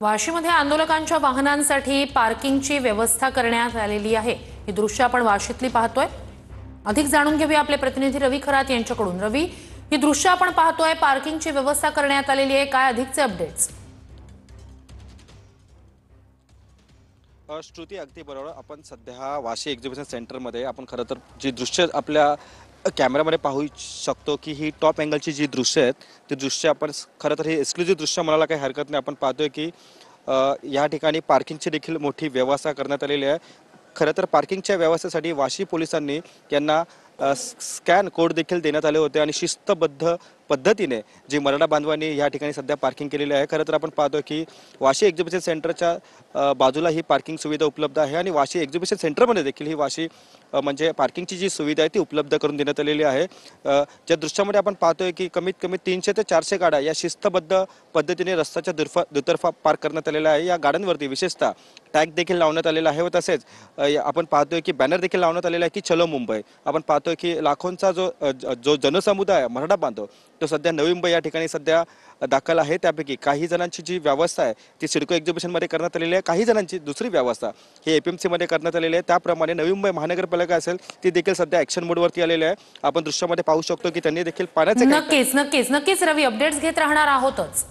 वाशीमध्ये आंदोलकांच्या वाहनांसाठी पार्किंगची व्यवस्था करण्यात आलेली आहे। ही दृश्य आपण वाशीतली पाहतोय। अधिक जाणून घेऊया आपले प्रतिनिधी रवी खरात यांच्याकडून। रवी, ही दृश्य आपण पाहतोय, पार्किंगची व्यवस्था करण्यात आलेली आहे, काय अधिकचे अपडेट्स? श्रुती, अगदी बरोबर। आपण सध्या वाशी एक्झिबिशन सेंटरमध्ये आपण खरं तर जी दृश्य आपल्या कॅमेरामध्ये पाहू शकतो की ही टॉप अँगलची जी दृश्य आहेत ती दृश्य आपण खरं तर ही एक्सक्लुझिव्ह दृश्य म्हणायला काही हरकत नाही। आपण पाहतोय की या ठिकाणी पार्किंगची देखील मोठी व्यवस्था करण्यात आलेली आहे। खरं तर पार्किंगच्या व्यवस्थेसाठी वाशी पोलिसांनी यांना स्कॅन कोड देखील देण्यात आले होते आणि शिस्तबद्ध पद्धतीने जी मराठा बांधवांनी या ठिकाणी सध्या पार्किंग केलेली आहे। खरं तर आपण पाहतो की वाशी एक्झिबिशन सेंटरच्या बाजूला ही पार्किंग सुविधा उपलब्ध आहे आणि वाशी एक्झिबिशन सेंटरमध्ये देखील ही वाशी म्हणजे पार्किंगची जी सुविधा आहे ती उपलब्ध करून देण्यात आलेली आहे। ज्या दृश्यामध्ये आपण पाहतोय की कमीत कमी 300 ते 400 गाड्या या शिस्तबद्ध पद्धतीने रस्त्याच्या दुतर्फा पार्क करण्यात आलेल्या आहे। या गाड्यांवरती विशेषतः टॅग देखील लावण्यात आलेला आहे व तसेच आपण पाहतोय की बॅनर देखील लावण्यात आलेला आहे की चलो मुंबई। आपण पाहतोय की लाखोंचा जो जनसमुदाय मराठा बांधव तो सध्या नवी मुंबई या ठिकाणी सध्या दाखल आहे। त्यापैकी काही जणांची जी व्यवस्था आहे ती सिडको एक्झिबिशनमध्ये करण्यात आलेली आहे, काही जणांची दुसरी व्यवस्था ही एपीएमसी मध्ये करण्यात आलेली आहे। त्याप्रमाणे नवी मुंबई महानगरपालिका असेल ती देखील सध्या ऍक्शन मोडवरती आलेली आहे। आपण दृश्यामध्ये पाहू शकतो की त्यांनी देखील पाण्याचे नक्कीच रवी, अपडेट्स घेत राहणार आहोतच।